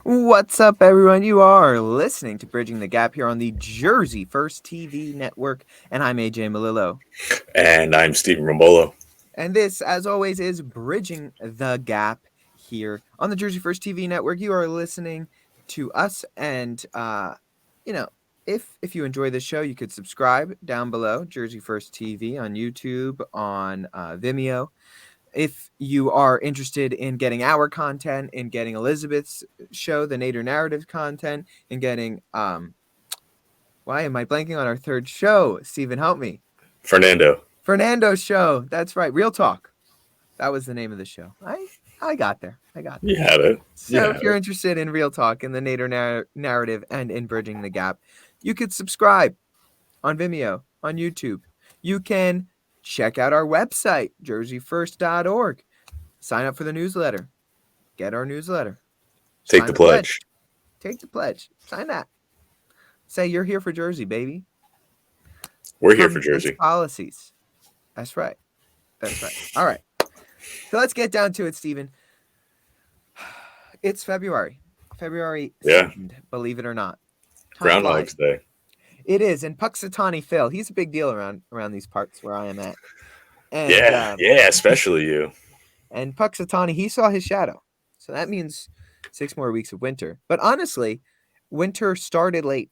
What's up, everyone? You are listening to Bridging the Gap here on the Jersey First TV network, and I'm AJ Malillo. And I'm Stephen Rombolo. And this, as always, is Bridging the Gap here on the Jersey First TV network. You are listening to us, and you know, if you enjoy this show, you could subscribe down below, Jersey First TV on YouTube, on Vimeo. If you are interested in getting our content, in getting Elizabeth's show, the Nader Narrative content, in getting why am I blanking on our third show? Stephen, help me. Fernando's show. That's right. Real Talk. That was the name of the show. I got there. You had it. So if you're interested in Real Talk, in the Nader Narrative, and in Bridging the Gap, you could subscribe on Vimeo, on YouTube. You can check out our website, jerseyfirst.org. Sign up for the newsletter. Get our newsletter. Take the pledge. Take the pledge. Sign that. Say you're here for Jersey, baby. We're here for Jersey. Policies. That's right. All right. So let's get down to it, Stephen. It's February. February 2nd, believe it or not. Groundhog's Day. It is. And Punxsutawney Phil, he's a big deal around these parts where I am at. And, yeah, especially you. And Punxsutawney, he saw his shadow. So that means 6 more weeks of winter. But honestly, winter started late.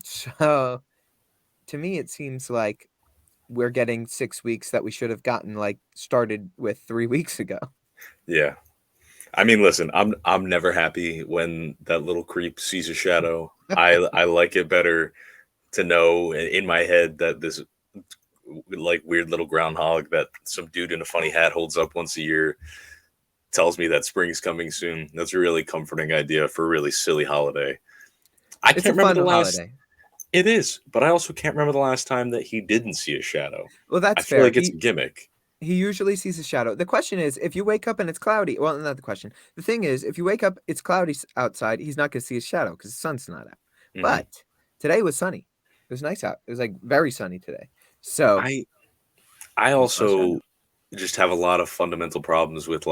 So to me, it seems like we're getting 6 weeks that we should have gotten started with 3 weeks ago. Yeah. I mean, listen, I'm never happy when that little creep sees a shadow. I like it better to know in my head that this weird little groundhog that some dude in a funny hat holds up once a year tells me that spring's coming soon. That's a really comforting idea for a really silly holiday. It's can't remember the last holiday. It is, but I also can't remember the last time that he didn't see a shadow. Well, that's fair. I feel like it's a gimmick. He usually sees a shadow. The question is, if you wake up and it's cloudy, well, not the question. The thing is, if you wake up, it's cloudy outside, he's not going to see a shadow because the sun's not out. Mm-hmm. But today was sunny. It was nice out. It was very sunny today. So I also just have a lot of fundamental problems with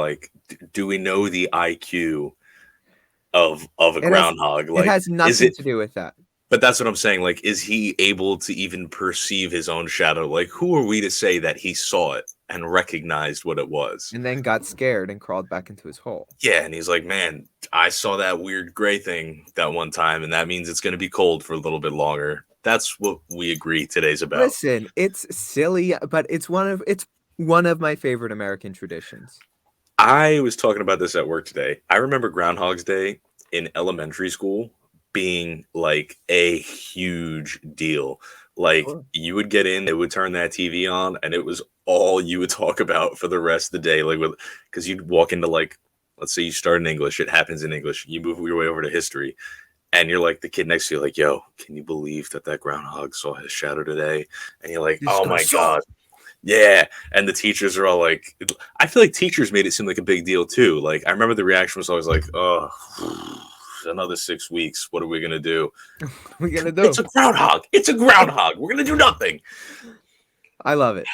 do we know the IQ of a groundhog? It has nothing to do with that. But that's what I'm saying. Is he able to even perceive his own shadow? Who are we to say that he saw it and recognized what it was? And then got scared and crawled back into his hole. Yeah, and he's like, man, I saw that weird gray thing that one time, and that means it's going to be cold for a little bit longer. That's what we agree today's about. Listen, it's silly, but it's one of my favorite American traditions. I was talking about this at work today. I remember Groundhog's Day in elementary school being a huge deal. You would get in, they would turn that TV on, and it was all you would talk about for the rest of the day. Because you'd walk into let's say you start in English, it happens in English, you move your way over to history, and you're the kid next to you, yo, can you believe that groundhog saw his shadow today? And you're like, oh my God. Yeah. And the teachers are all I feel like teachers made it seem like a big deal too. I remember the reaction was always oh, another 6 weeks. What are we going to do? We're going to do. It's a groundhog. It's a groundhog. We're going to do nothing. I love it.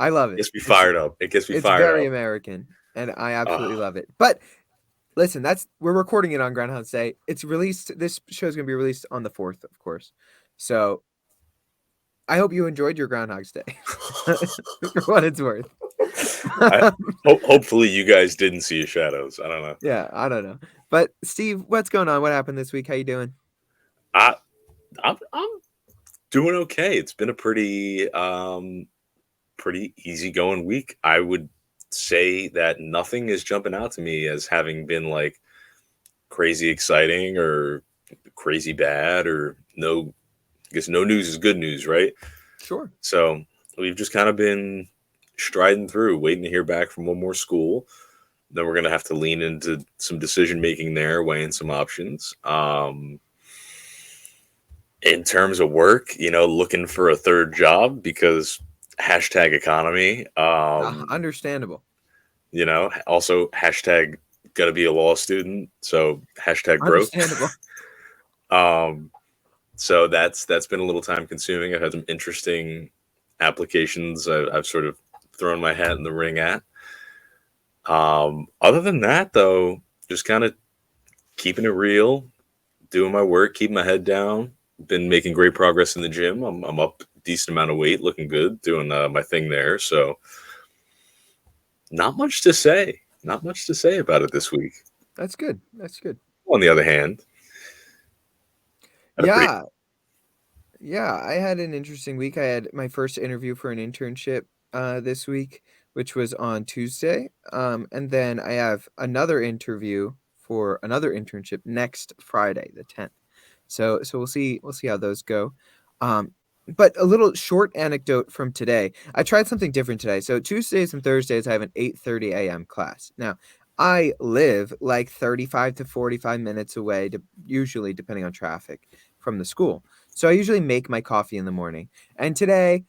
It gets me fired up. It's very American, and I absolutely love it. But listen, we're recording it on Groundhog's Day. It's released. This show is going to be released on the 4th, of course. So I hope you enjoyed your Groundhog's Day for what it's worth. Hopefully you guys didn't see your shadows. I don't know. Yeah, I don't know. But Steve, what's going on? What happened this week? How you doing? I'm doing okay. It's been a pretty easygoing week. I would say that nothing is jumping out to me as having been crazy exciting or crazy bad or no. I guess no news is good news, right? Sure. So we've just kind of been striding through, waiting to hear back from one more school. Then we're going to have to lean into some decision making there, weighing some options. In terms of work, looking for a third job because #economy. Understandable. Also #got to be a law student. So #broke. Understandable. So that's been a little time consuming. I've had some interesting applications I've sort of thrown my hat in the ring at. Other than that, though, just kind of keeping it real, doing my work, keeping my head down. Been making great progress in the gym. I'm up a decent amount of weight, looking good, doing my thing there. So not much to say. Not much to say about it this week. That's good. That's good. On the other hand, had a pretty Yeah. Yeah, I had an interesting week. I had my first interview for an internship this week, which was on Tuesday. And then I have another interview for another internship next Friday, the 10th. So we'll see how those go. But a little short anecdote from today. I tried something different today. So Tuesdays and Thursdays I have an 8:30 a.m. class. Now, I live like 35 to 45 minutes away, usually depending on traffic, from the school. So I usually make my coffee in the morning. And today,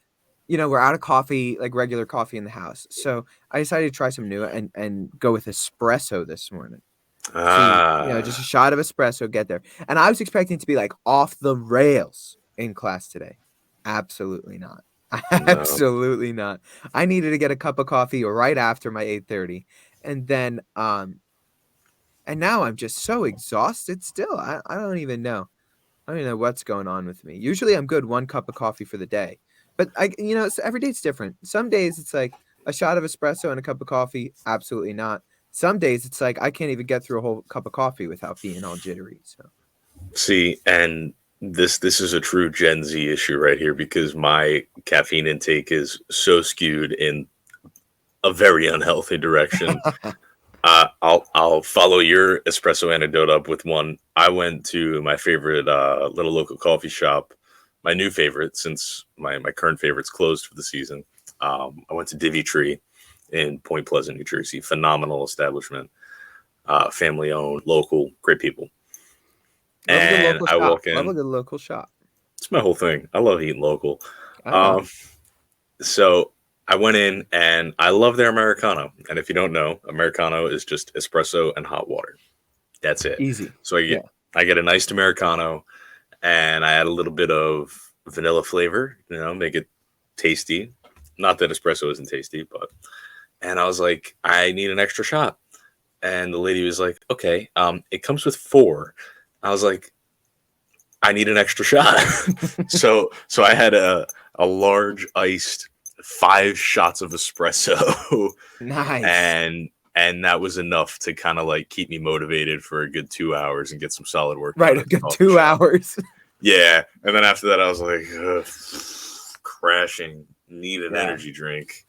we're out of coffee, like regular coffee in the house. So I decided to try some new and go with espresso this morning. See, just a shot of espresso, get there. And I was expecting to be like off the rails in class today. Absolutely not. no. Absolutely not. I needed to get a cup of coffee right after my 8:30. And then and now I'm just so exhausted still. I don't even know. I don't even know what's going on with me. Usually I'm good 1 cup of coffee for the day. But every day's different. Some days it's like a shot of espresso and a cup of coffee, absolutely not. Some days it's like I can't even get through a whole cup of coffee without being all jittery. So See, and this is a true Gen Z issue right here because my caffeine intake is so skewed in a very unhealthy direction. I'll follow your espresso anecdote up with one. I went to my favorite little local coffee shop, my new favorite since my current favorite's closed for the season. I went to Divvy Tree in Point Pleasant, New Jersey. Phenomenal establishment, family owned, local, great people. love a good And local I shop. walk Love a in. good local shop. It's my whole thing. I love eating local. I know. So I went in and I love their Americano. And if you don't know, Americano is just espresso and hot water. That's it. Easy. So I get a nice Americano and I add a little bit of vanilla flavor, make it tasty. Not that espresso isn't tasty, but and I was like, I need an extra shot. And the lady was like, okay, it comes with 4. I was like, I need an extra shot. so I had a large iced 5 shots of espresso. Nice. And that was enough to kind of like keep me motivated for a good 2 hours and get some solid work. Right, a good 2 hours. Yeah. And then after that I was like crashing, need an energy drink.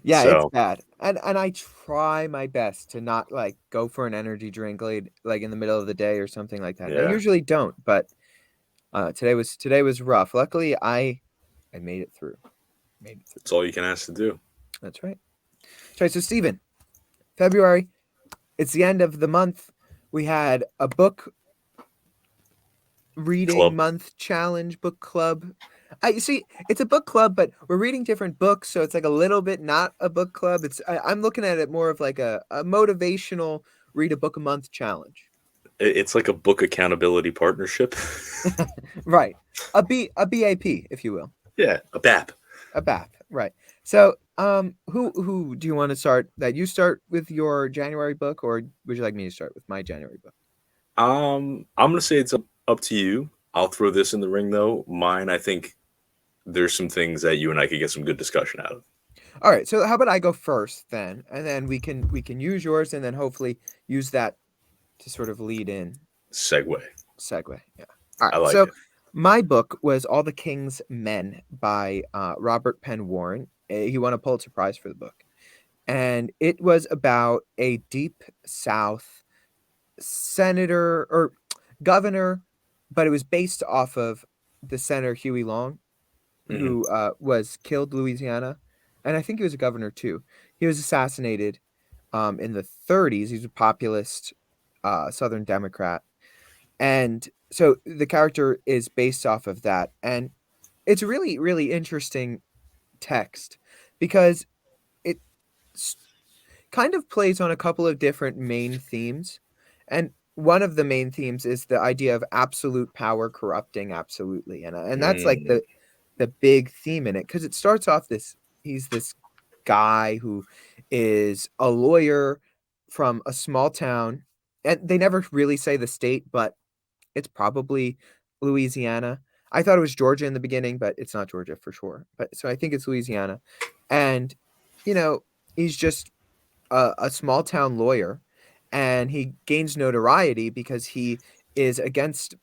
Yeah, it's bad. And I try my best to not like go for an energy drink like in the middle of the day or something like that. Yeah. I usually don't, but today was rough. Luckily I made it through. That's all you can ask to do. That's right. That's right. So Stephen, February, it's the end of the month. We had a book reading month challenge, book club. See, it's a book club, but we're reading different books, so it's like a little bit not a book club. I'm looking at it more of like a motivational read a book a month challenge. It's like a book accountability partnership. Right. A BAP, if you will. Yeah, a BAP. A BAP, right. So, who do you want to start? That you start with your January book, or would you like me to start with my January book? I'm gonna say it's up to you. I'll throw this in the ring though. Mine, I think there's some things that you and I could get some good discussion out of. All right, so how about I go first then, and then we can use yours, and then hopefully use that to sort of lead in. Segue. Yeah. All right. So my book was All the King's Men by Robert Penn Warren. He won a Pulitzer Prize for the book, and it was about a Deep South senator or governor, but it was based off of the Senator Huey Long, who was killed in Louisiana, and I think he was a governor too. He was assassinated in the 30s. He was a populist Southern Democrat, and so the character is based off of that, and it's a really, really interesting text because it kind of plays on a couple of different main themes, and one of the main themes is the idea of absolute power corrupting absolutely, and that's like the big theme in it, because it starts off he's this guy who is a lawyer from a small town and they never really say the state, but it's probably Louisiana. I thought it was Georgia in the beginning, but it's not Georgia for sure. But so I think it's Louisiana. And, you know, he's just a small town lawyer, and he gains notoriety because he is against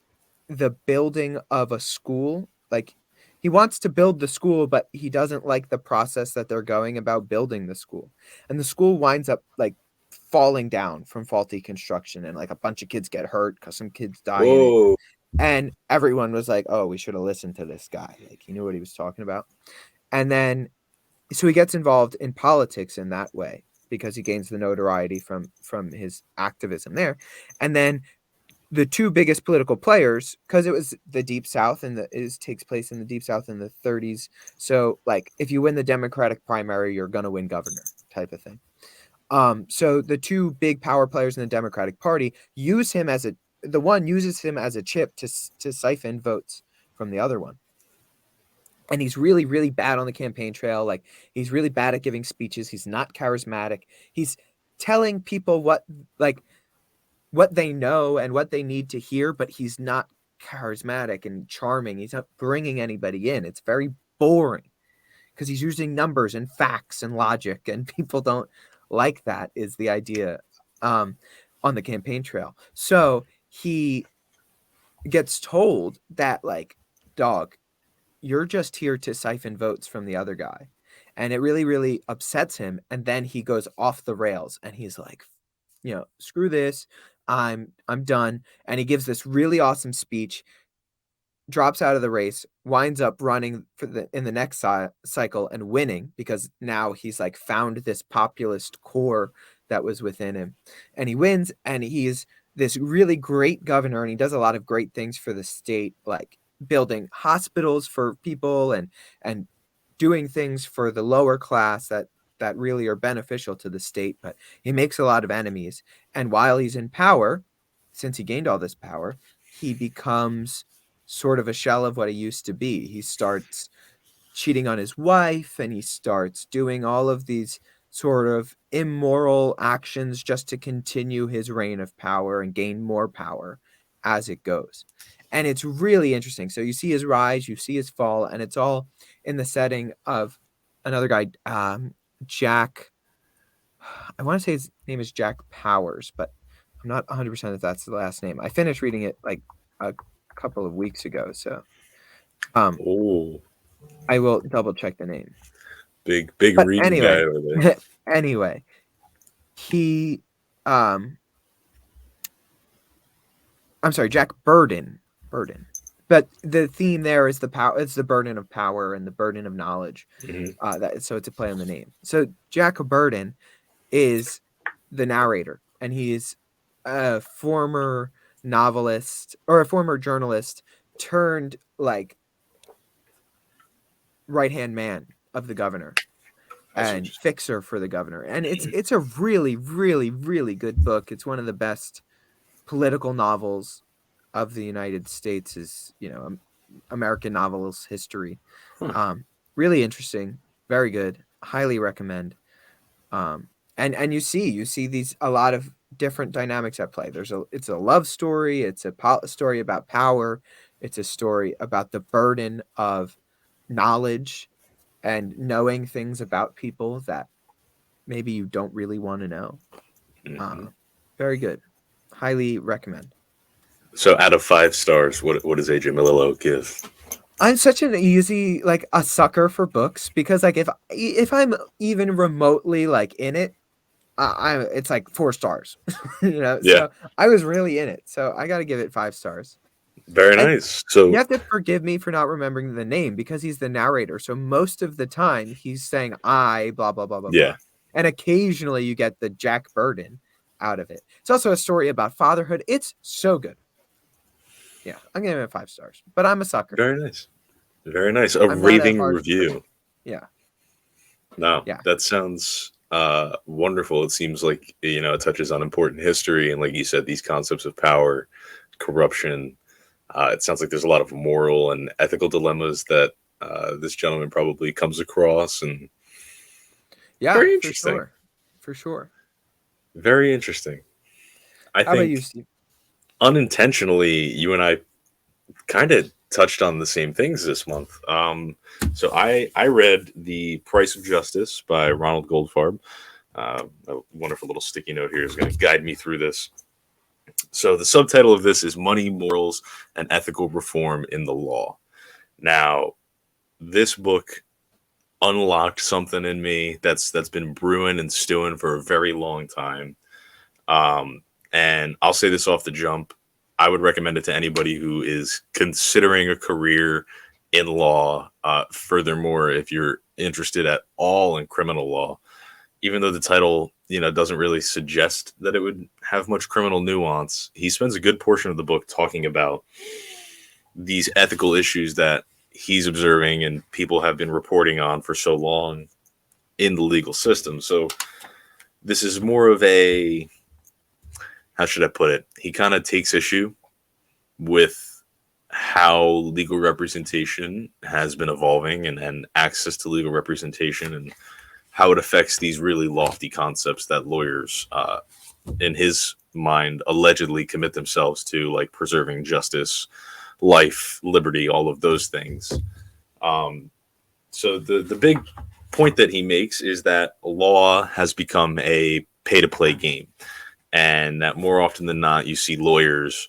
the building of a school. Like, he wants to build the school, but he doesn't like the process that they're going about building the school. And the school winds up like falling down from faulty construction, and like a bunch of kids get hurt because some kids die in it. Whoa. And everyone was like, oh, we should have listened to this guy. Like, he knew what he was talking about. And then so he gets involved in politics in that way because he gains the notoriety from his activism there. And then the two biggest political players, because it was the Deep South, and takes place in the Deep South in the 30s. So like if you win the Democratic primary, you're gonna win governor type of thing. So the two big power players in the Democratic Party use him as the one uses him as a chip to siphon votes from the other one. And he's really, really bad on the campaign trail. Like, he's really bad at giving speeches. He's not charismatic. He's telling people what they know and what they need to hear, but he's not charismatic and charming. He's not bringing anybody in. It's very boring because he's using numbers and facts and logic, and people don't like that, is the idea on the campaign trail. So he gets told that, like, dog, you're just here to siphon votes from the other guy. And it really, really upsets him. And then he goes off the rails and he's like, screw this. I'm done. And he gives this really awesome speech, drops out of the race, winds up running in the next cycle and winning, because now he's like found this populist core that was within him, and he wins, and he's this really great governor, and he does a lot of great things for the state, like building hospitals for people and doing things for the lower class that really are beneficial to the state. But he makes a lot of enemies, and while he's in power, since he gained all this power, he becomes sort of a shell of what he used to be. He starts cheating on his wife, and he starts doing all of these sort of immoral actions just to continue his reign of power and gain more power as it goes. And it's really interesting. So you see his rise, you see his fall, and it's all in the setting of another guy, Jack. I want to say his name is Jack Powers, but I'm not 100% if that's the last name. I finished reading it like a couple of weeks ago, so I will double check the name. Big reading guy over there. Anyway, he I'm sorry, Jack Burden. But the theme there is the power. It's the burden of power and the burden of knowledge. Mm-hmm. So it's a play on the name. So Jack Burden is the narrator, and he is a former novelist or a former journalist turned like right-hand man of the governor and fixer for the governor. And it's a really, really, really good book. It's one of the best political novels of the United States, is, American novels history. Really interesting, very good, highly recommend. And you see these a lot of different dynamics at play. It's a love story, it's a story about power, it's a story about the burden of knowledge and knowing things about people that maybe you don't really want to know. Mm-hmm. Very good, highly recommend. So out of 5 stars, what does AJ Milillo give? I'm such an easy, like, a sucker for books, because like if I'm even remotely like in it, it's like 4 stars. Yeah. So I was really in it, so I got to give it 5 stars. Very nice. So you have to forgive me for not remembering the name, because he's the narrator. So most of the time he's saying blah blah blah blah. Yeah. Blah. And occasionally you get the Jack Burden out of it. It's also a story about fatherhood. It's so good. Yeah, I'm giving it 5 stars, but I'm a sucker. Very nice. Very nice. A raving review. Yeah. No, yeah. That sounds wonderful. It seems like, it touches on important history. And like you said, these concepts of power, corruption. It sounds like there's a lot of moral and ethical dilemmas that this gentleman probably comes across. And yeah, very interesting. For sure. Very interesting. I How about you, think Steve? unintentionally, you and I kind of touched on the same things this month. So I read The Price of Justice by Ronald Goldfarb. A wonderful little sticky note here is going to guide me through this. So the subtitle of this is Money, Morals, and Ethical Reform in the Law. Now, this book unlocked something in me that's been brewing and stewing for a very long time. And I'll say this off the jump. I would recommend it to anybody who is considering a career in law. Furthermore, if you're interested at all in criminal law, even though the title, doesn't really suggest that it would have much criminal nuance, he spends a good portion of the book talking about these ethical issues that he's observing and people have been reporting on for so long in the legal system. So this is more of a, how should I put it? He kind of takes issue with how legal representation has been evolving and access to legal representation and how it affects these really lofty concepts that lawyers, in his mind, allegedly commit themselves to, like preserving justice, life, liberty, all of those things. So the big point that he makes is that law has become a pay-to-play game, and that more often than not, you see lawyers,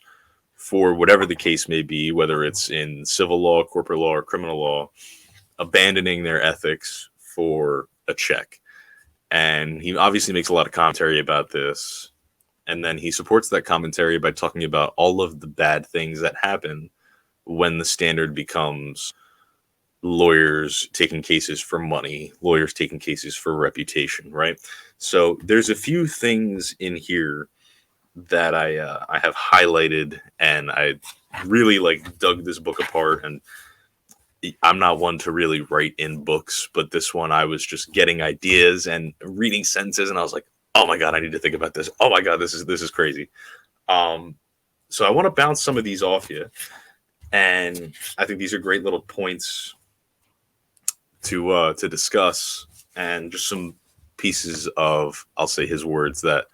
for whatever the case may be, whether it's in civil law, corporate law, or criminal law, abandoning their ethics for a check. And he obviously makes a lot of commentary about this. And then he supports that commentary by talking about all of the bad things that happen when the standard becomes lawyers taking cases for money, lawyers taking cases for reputation, right? So there's a few things in here that I have highlighted, and I really dug this book apart. And I'm not one to really write in books, but this one I was just getting ideas and reading sentences, and I was like, "Oh my god, I need to think about this. Oh my god, this is crazy." So I want to bounce some of these off you, and I think these are great little points to discuss, and just some pieces of, I'll say, his words that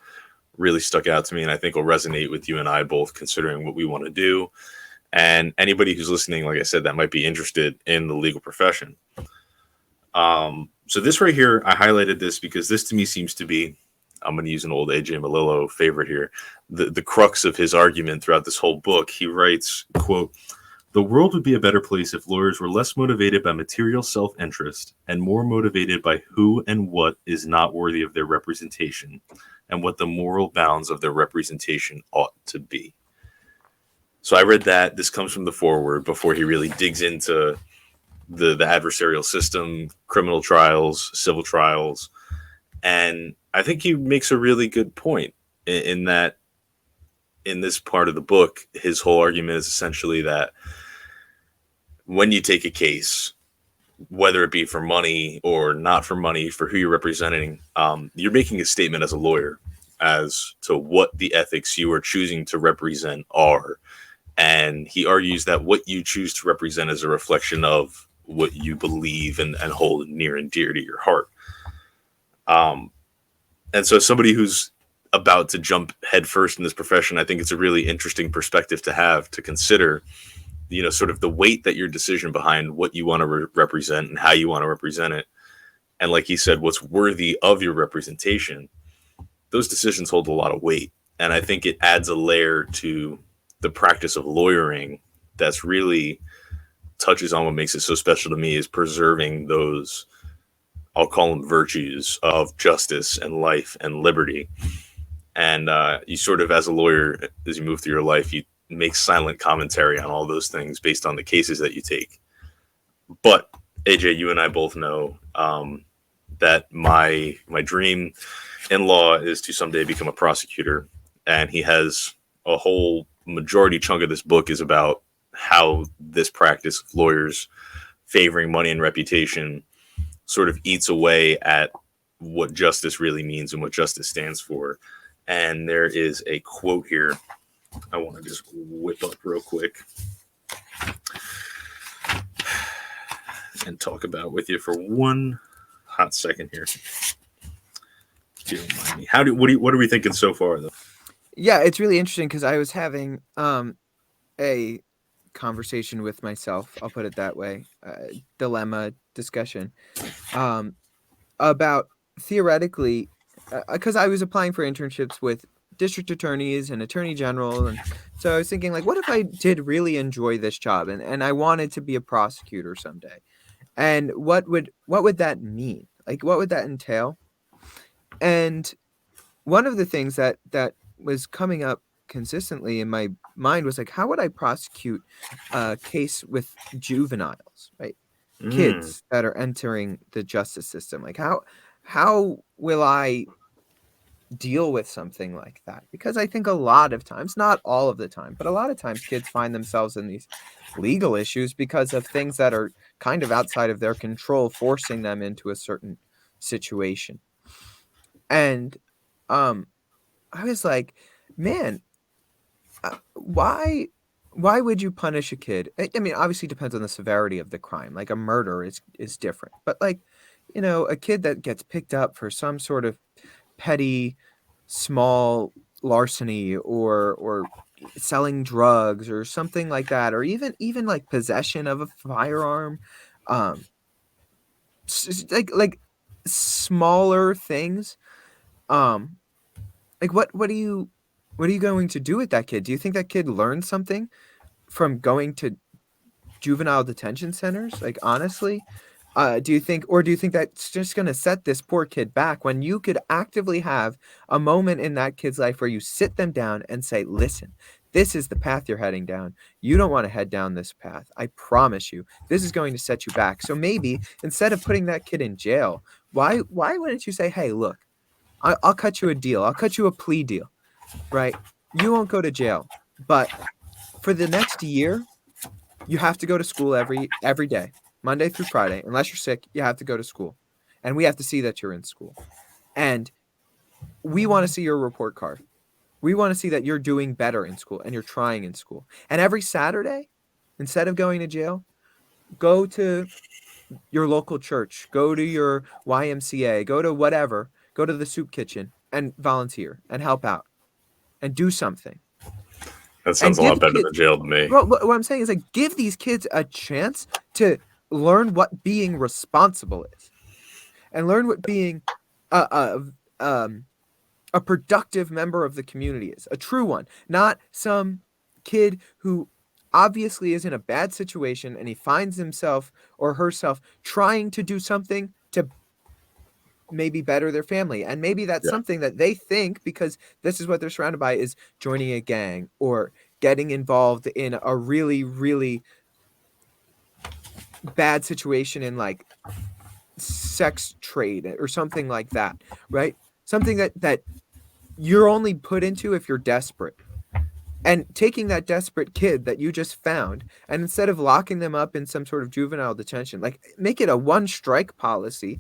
really stuck out to me, and I think will resonate with you and I both, considering what we want to do. And anybody who's listening, like I said, that might be interested in the legal profession. So this right here, I highlighted this because this to me seems to be, I'm going to use an old AJ Malillo favorite here, the crux of his argument throughout this whole book. He writes, quote, "The world would be a better place if lawyers were less motivated by material self-interest and more motivated by who and what is not worthy of their representation and what the moral bounds of their representation ought to be." So I read that. This comes from the foreword before he really digs into the adversarial system, criminal trials, civil trials. And I think he makes a really good point in that in this part of the book, his whole argument is essentially that when you take a case, whether it be for money or not for money, for who you're representing, you're making a statement as a lawyer as to what the ethics you are choosing to represent are. And he argues that what you choose to represent is a reflection of what you believe and hold near and dear to your heart. And so somebody who's about to jump headfirst in this profession, I think it's a really interesting perspective to have, to consider, sort of the weight that your decision behind what you want to represent and how you want to represent it. And like he said, what's worthy of your representation, those decisions hold a lot of weight. And I think it adds a layer to the practice of lawyering that's really touches on what makes it so special to me, is preserving those, I'll call them virtues of justice and life and liberty. And you sort of, as a lawyer, as you move through your life, you make silent commentary on all those things based on the cases that you take. But AJ, you and I both know that my dream in law is to someday become a prosecutor. And he has a whole majority chunk of this book is about how this practice of lawyers favoring money and reputation sort of eats away at what justice really means and what justice stands for. And there is a quote here I want to just whip up real quick and talk about with you for one hot second here. If you don't mind me. What are we thinking so far, though? Yeah, it's really interesting because I was having a conversation with myself. I'll put it that way. Dilemma discussion um, about theoretically, because I was applying for internships with district attorneys and attorney general, and so I was thinking like, what if I did really enjoy this job and I wanted to be a prosecutor someday, and what would that mean? Like, what would that entail? And one of the things that was coming up consistently in my mind was like, how would I prosecute a case with juveniles, right? Mm, Kids that are entering the justice system. Like, how will I deal with something like that? Because I think a lot of times, not all of the time, but a lot of times kids find themselves in these legal issues because of things that are kind of outside of their control, forcing them into a certain situation. And um I was like, man, why would you punish a kid? I mean, obviously, it depends on the severity of the crime. Like a murder is different, but like, a kid that gets picked up for some sort of petty, small larceny or selling drugs or something like that, or even like possession of a firearm, um, like smaller things. Um, like what are you going to do with that kid? Do you think that kid learned something from going to juvenile detention centers? Like, honestly, do you think that's just going to set this poor kid back when you could actively have a moment in that kid's life where you sit them down and say, listen, this is the path you're heading down. You don't want to head down this path. I promise you, this is going to set you back. So maybe instead of putting that kid in jail, why wouldn't you say, hey, look, I'll cut you a deal. I'll cut you a plea deal, right? You won't go to jail, but for the next year, you have to go to school every day, Monday through Friday. Unless you're sick, you have to go to school. And we have to see that you're in school. And we want to see your report card. We want to see that you're doing better in school and you're trying in school. And every Saturday, instead of going to jail, go to your local church, go to your YMCA, go to whatever, go to the soup kitchen and volunteer and help out and do something. that And sounds a give lot the better kids than jail to me. Well, what I'm saying is, like, give these kids a chance to learn what being responsible is, and learn what being a a productive member of the community is, a true one, not some kid who obviously is in a bad situation and he finds himself or herself trying to do something to maybe better their family. And maybe that's Yeah. something that they think, because this is what they're surrounded by, is joining a gang or getting involved in a really, really bad situation in like sex trade or something like that, right? Something that you're only put into if you're desperate. And taking that desperate kid that you just found, and instead of locking them up in some sort of juvenile detention, like, make it a one strike policy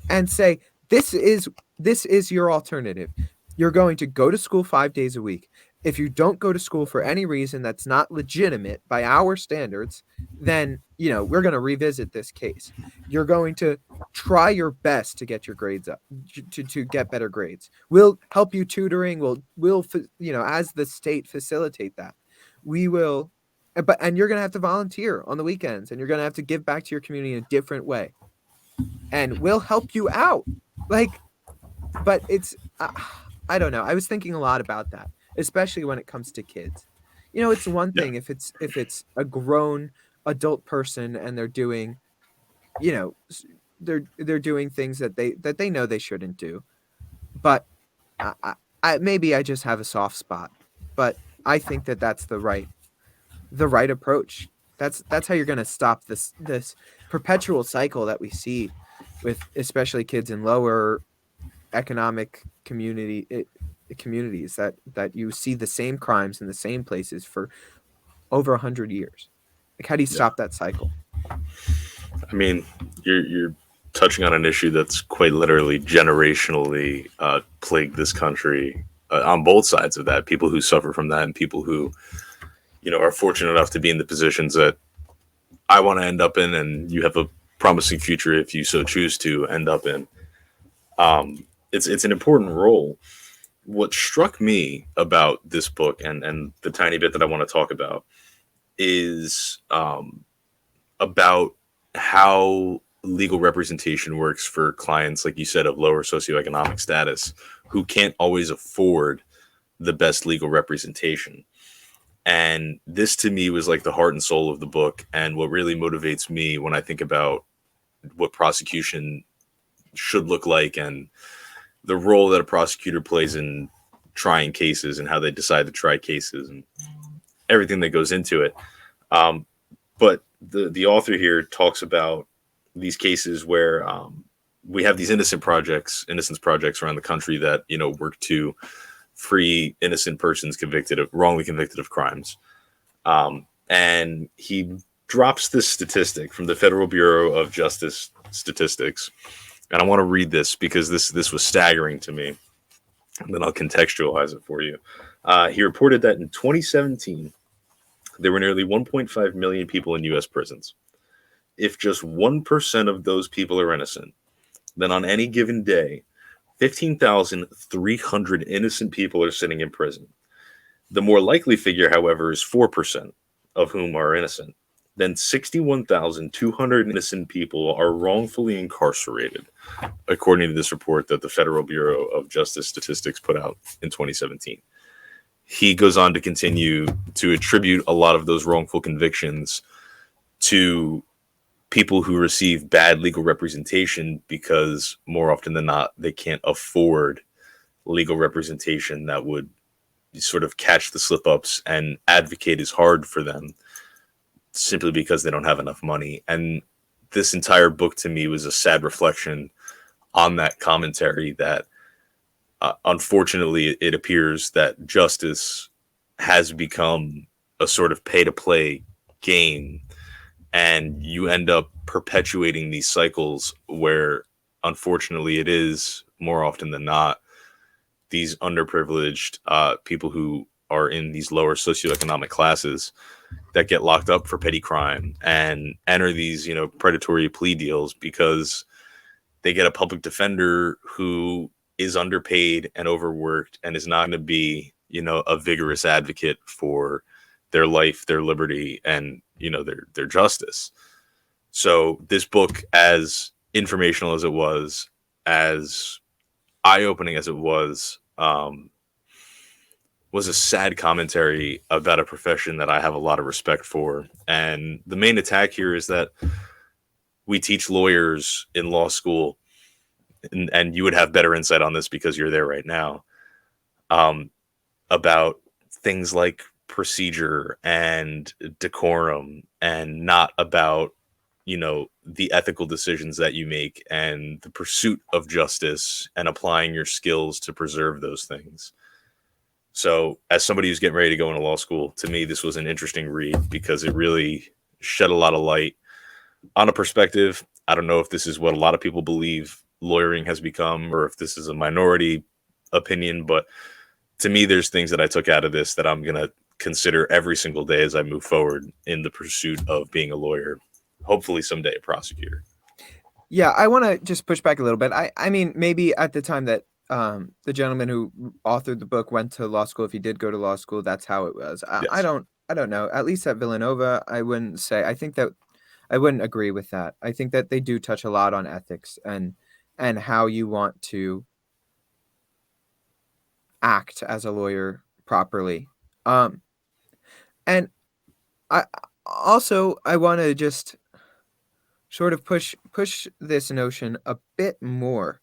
and say, this is your alternative. You're going to go to school 5 days a week. If you don't go to school for any reason that's not legitimate by our standards, then we're going to revisit this case. You're going to try your best to get your grades up, to get better grades. We'll help you tutoring. We'll as the state, facilitate that. We will, and you're going to have to volunteer on the weekends, and you're going to have to give back to your community in a different way, and we'll help you out. Like, but I don't know. I was thinking a lot about that, especially when it comes to kids. It's one Yeah. thing if it's a grown adult person and they're doing, you know, they're doing things that they know they shouldn't do. But I, I, maybe I just have a soft spot. But I think that that's the right approach. That's how you're going to stop this perpetual cycle that we see with especially kids in lower economic communities, that you see the same crimes in the same places for over 100 years. Like, how do you Yeah. stop that cycle? I mean, you're touching on an issue that's quite literally generationally plagued this country on both sides of that. People who suffer from that and people who, are fortunate enough to be in the positions that I want to end up in, and you have a promising future if you so choose to end up in. It's an important role what struck me about this book, and the tiny bit that I want to talk about, is about how legal representation works for clients, like you said, of lower socioeconomic status who can't always afford the best legal representation. And this to me was like the heart and soul of the book, and what really motivates me when I think about what prosecution should look like, and the role that a prosecutor plays in trying cases and how they decide to try cases and everything that goes into it. Um, but the author here talks about these cases where we have these innocence projects around the country that work to free innocent persons wrongly convicted of crimes. And he drops this statistic from the Federal Bureau of Justice statistics, and I want to read this because this was staggering to me, and then I'll contextualize it for you. He reported that in 2017, there were nearly 1.5 million people in U.S. prisons. If just 1% of those people are innocent, then on any given day, 15,300 innocent people are sitting in prison. The more likely figure, however, is 4% of whom are innocent. Then 61,200 innocent people are wrongfully incarcerated, according to this report that the Federal Bureau of Justice Statistics put out in 2017. He goes on to continue to attribute a lot of those wrongful convictions to people who receive bad legal representation because more often than not, they can't afford legal representation that would sort of catch the slip ups and advocate as hard for them simply because they don't have enough money. And this entire book to me was a sad reflection on that commentary that unfortunately it appears that justice has become a sort of pay to play game, and you end up perpetuating these cycles where unfortunately it is more often than not these underprivileged people who are in these lower socioeconomic classes that get locked up for petty crime and enter these predatory plea deals because they get a public defender who is underpaid and overworked and is not going to be a vigorous advocate for their life, their liberty, and their justice. So this book, as informational as it was, as eye-opening as it was a sad commentary about a profession that I have a lot of respect for. And the main attack here is that we teach lawyers in law school, and you would have better insight on this because you're there right now, about things like procedure and decorum, and not about the ethical decisions that you make and the pursuit of justice and applying your skills to preserve those things. So as somebody who's getting ready to go into law school, to me this was an interesting read because it really shed a lot of light on a perspective. I don't know if this is what a lot of people believe lawyering has become or if this is a minority opinion, but to me there's things that I took out of this that I'm going to consider every single day as I move forward in the pursuit of being a lawyer, hopefully someday a prosecutor. Yeah, I want to just push back a little bit. I mean, maybe at the time that the gentleman who authored the book went to law school, if he did go to law school, that's how it was. I Yes. don't know. At least at Villanova, I wouldn't say. I think that I wouldn't agree with that. I think that they do touch a lot on ethics and how you want to act as a lawyer properly. And I want to just sort of push this notion a bit more,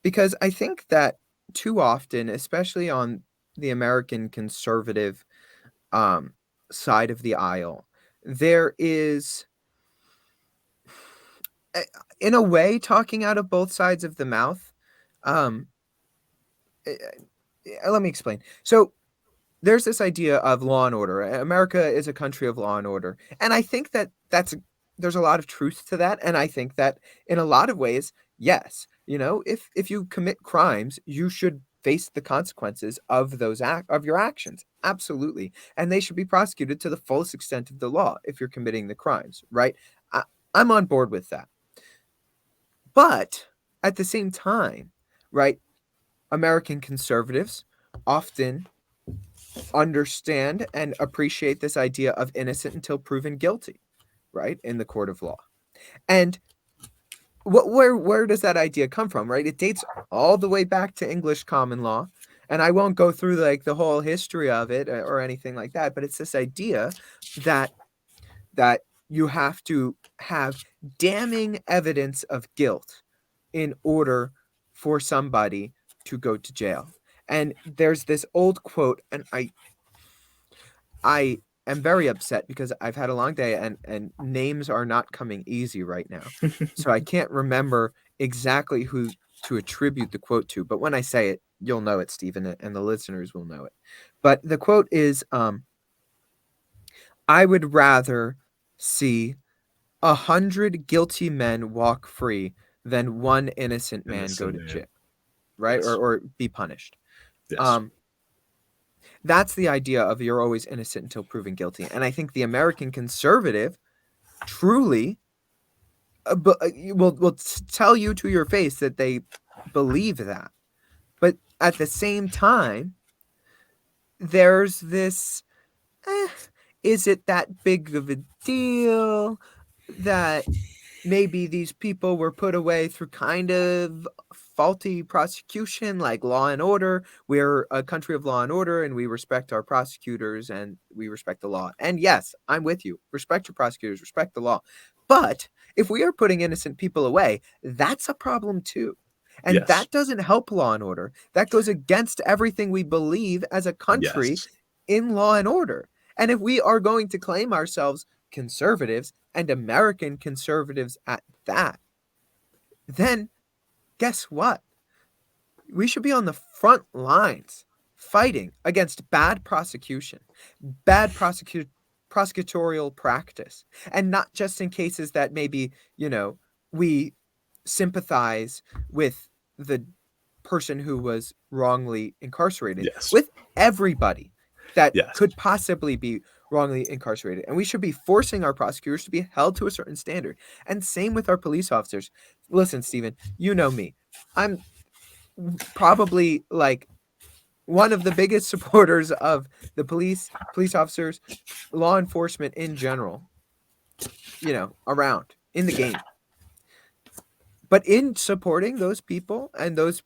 because I think that too often, especially on the American conservative side of the aisle, there is, in a way, talking out of both sides of the mouth. Um, Let me explain. So there's this idea of law and order. America is a country of law and order, and I think that there's a lot of truth to that. And I think that in a lot of ways, yes, if you commit crimes, you should face the consequences of of your actions. Absolutely, and they should be prosecuted to the fullest extent of the law if you're committing the crimes, right? I, I'm on board with that, but at the same time, right? American conservatives often understand and appreciate this idea of innocent until proven guilty, right, in the court of law. And where does that idea come from, right? It dates all the way back to English common law, and I won't go through like the whole history of it or anything like that, but it's this idea that you have to have damning evidence of guilt in order for somebody to go to jail. And there's this old quote, and I am very upset because I've had a long day and names are not coming easy right now. So I can't remember exactly who to attribute the quote to, but when I say it, you'll know it, Stephen, and the listeners will know it. But the quote is, I would rather see 100 guilty men walk free than one innocent man go to jail, right? Yes. Or be punished. Yes. That's the idea of you're always innocent until proven guilty. And I think the American conservative truly will tell you to your face that they believe that. But at the same time, there's this, is it that big of a deal that maybe these people were put away through kind of faulty prosecution, like Law and Order? We're a country of law and order, and we respect our prosecutors and we respect the law. And yes, I'm with you. Respect your prosecutors, respect the law. But if we are putting innocent people away, that's a problem too. And Yes. that doesn't help law and order. That goes against everything we believe as a country Yes. in law and order. And if we are going to claim ourselves conservatives and American conservatives at that, then guess what? We should be on the front lines fighting against bad prosecution, bad prosecutorial practice, and not just in cases that maybe, we sympathize with the person who was wrongly incarcerated, Yes. with everybody that Yes. could possibly be wrongly incarcerated. And we should be forcing our prosecutors to be held to a certain standard. And same with our police officers. Listen, Stephen, you know me. I'm probably like one of the biggest supporters of the police officers, law enforcement in general, around in the game. But in supporting those people and those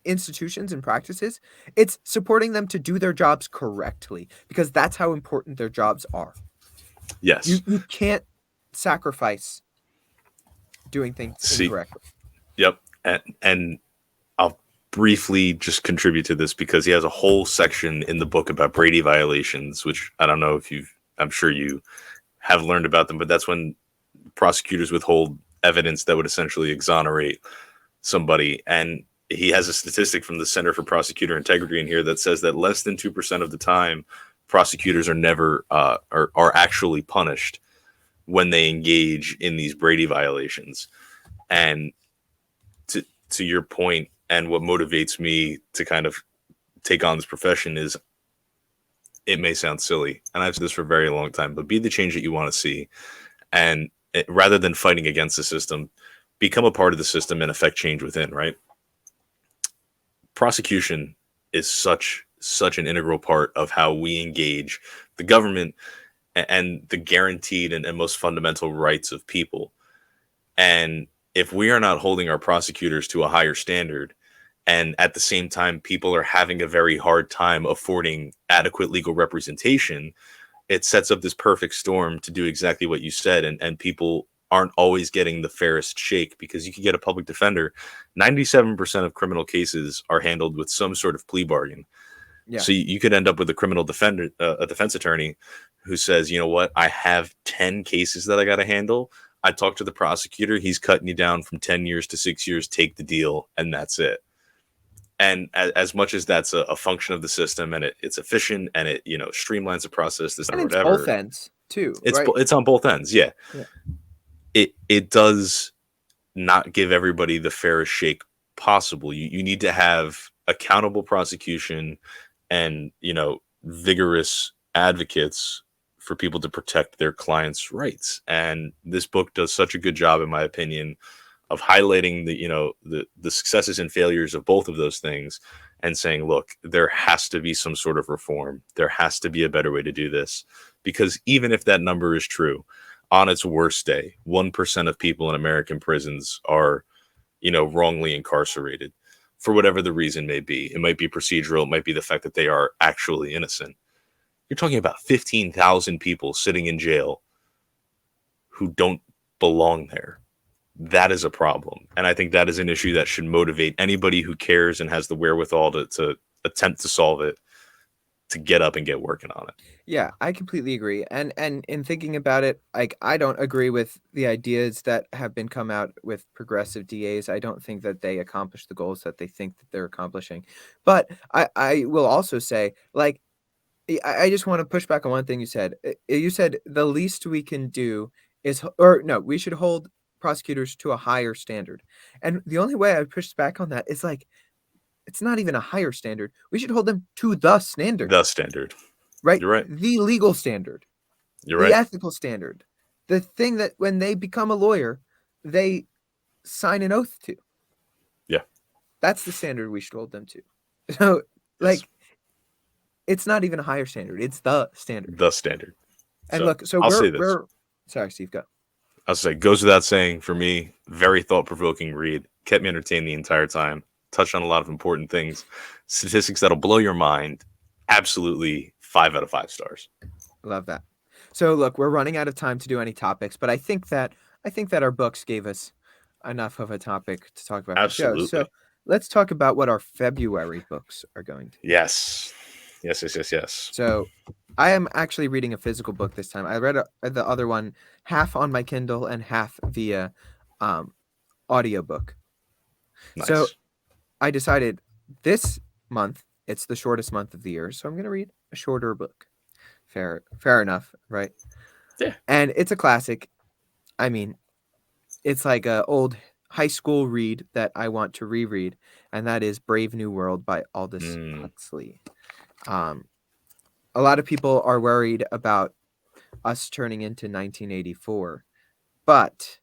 institutions and practices, it's supporting them to do their jobs correctly, because that's how important their jobs are. Yes. You can't sacrifice doing things incorrectly. Yep. And I'll briefly just contribute to this because he has a whole section in the book about Brady violations, which I don't know if I'm sure you have learned about them, but that's when prosecutors withhold evidence that would essentially exonerate somebody. And he has a statistic from the Center for Prosecutor Integrity in here that says that less than 2% of the time prosecutors are never are actually punished when they engage in these Brady violations. And to your point, and what motivates me to kind of take on this profession is, it may sound silly, and I've said this for a very long time, but be the change that you want to see. And rather than fighting against the system, become a part of the system and affect change within, right? Prosecution is such an integral part of how we engage the government and the guaranteed and most fundamental rights of people. And if we are not holding our prosecutors to a higher standard, and at the same time people are having a very hard time affording adequate legal representation, it sets up this perfect storm to do exactly what you said. And people aren't always getting the fairest shake, because you can get a public defender. 97% of criminal cases are handled with some sort of plea bargain. Yeah. So you could end up with a criminal defender, a defense attorney who says, you know what, I have 10 cases that I got to handle. I talked to the prosecutor. He's cutting you down from 10 years to 6 years. Take the deal. And that's it. And as much as that's a function of the system, and it's efficient, and it streamlines the process, this and it's whatever. Both ends too. It's on both ends. Yeah. It does not give everybody the fairest shake possible. You need to have accountable prosecution and vigorous advocates for people to protect their clients' rights. And this book does such a good job, in my opinion, of highlighting the successes and failures of both of those things and saying, look, there has to be some sort of reform. There has to be a better way to do this, because even if that number is true, on its worst day, 1% of people in American prisons are, wrongly incarcerated for whatever the reason may be. It might be procedural. It might be the fact that they are actually innocent. You're talking about 15,000 people sitting in jail who don't belong there. That is a problem. And I think that is an issue that should motivate anybody who cares and has the wherewithal to attempt to solve it, to get up and get working on it. Yeah, I completely agree. And in thinking about it, like, I don't agree with the ideas that have been come out with progressive DAs. I don't think that they accomplish the goals that they think that they're accomplishing. But I will also say, like, I just want to push back on one thing you said. You said the least we can do is, or no, we should hold prosecutors to a higher standard. And the only way I push back on that is, like, it's not even a higher standard. We should hold them to the standard. The standard. Right? You're right. The legal standard. You're the right. ethical standard. The thing that when they become a lawyer, they sign an oath to. Yeah. That's the standard we should hold them to. So, like, it's not even a higher standard. It's the standard. The standard. And so, look, so I'll say this. Sorry, Steve, go. I'll say, goes without saying, for me, very thought-provoking read. Kept me entertained the entire time. Touched on a lot of important things. Statistics that'll blow your mind. Absolutely 5 out of 5 stars. Love that. So look, we're running out of time to do any topics, but I think that our books gave us enough of a topic to talk about. Absolutely. The show. So let's talk about what our February books are going to be. Yes. So I am actually reading a physical book this time. I read the other one half on my Kindle and half via audiobook. Nice. So I decided this month, it's the shortest month of the year, so I'm going to read a shorter book. Fair enough, right? Yeah. And it's a classic. I mean, it's like an old high school read that I want to reread, and that is Brave New World by Aldous Huxley. A lot of people are worried about us turning into 1984, but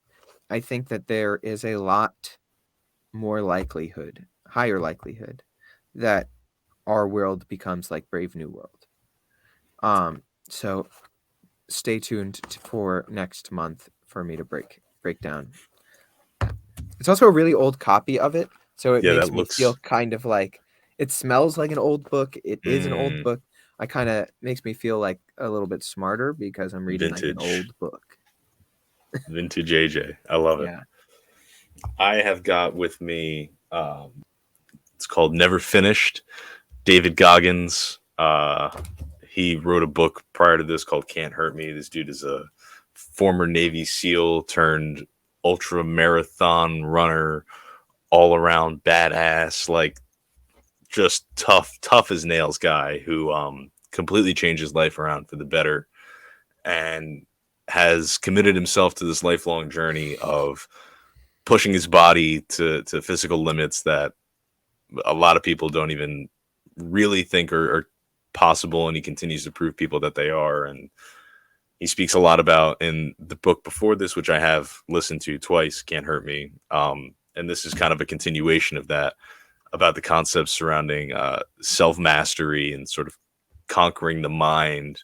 I think that there is a lot more higher likelihood that our world becomes like Brave New World. So stay tuned for next month for me to break down. It's also a really old copy of it, so it makes me feel kind of like it smells like an old book. It is an old book. I kind of makes me feel like a little bit smarter because I'm reading like an old book. Vintage AJ. I love it. Yeah. I have got with me, it's called Never Finished. David Goggins. He wrote a book prior to this called Can't Hurt Me. This dude is a former Navy SEAL turned ultra marathon runner, all around badass, like just tough as nails guy who completely changed his life around for the better and has committed himself to this lifelong journey of pushing his body to physical limits that a lot of people don't even really think are possible, and he continues to prove people that they are. And he speaks a lot about in the book before this, which I have listened to twice, Can't Hurt Me. And this is kind of a continuation of that, about the concepts surrounding self-mastery and sort of conquering the mind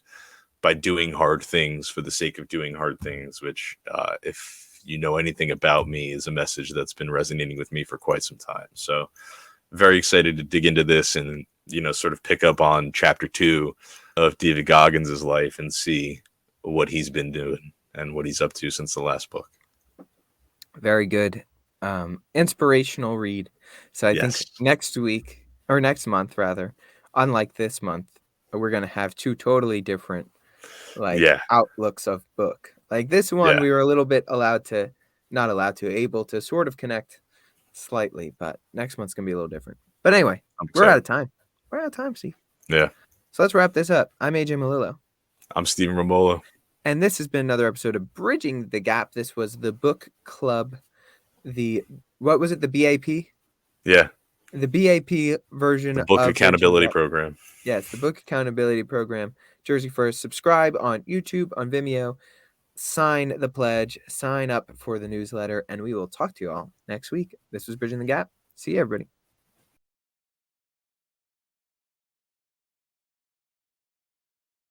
by doing hard things for the sake of doing hard things, which if you know anything about me is a message that's been resonating with me for quite some time. So very excited to dig into this and, sort of pick up on chapter 2 of David Goggins' life and see what he's been doing and what he's up to since the last book. Very good. Inspirational read. So I think next month, unlike this month, we're going to have 2 totally different outlooks of book. Like this one, we were a little bit able to sort of connect slightly, but next month's going to be a little different. But anyway, we're out of time. Steve. Yeah. So let's wrap this up. I'm AJ Malillo. I'm Steven Romolo. And this has been another episode of Bridging the Gap. This was the book club. What was it? The BAP? Yeah. The BAP version of Book Accountability Program. Yes, the Book Accountability Program. Jersey First. Subscribe on YouTube, on Vimeo. sign the pledge, sign up for the newsletter, and we will talk to you all next week. This was Bridging the Gap. See you, everybody.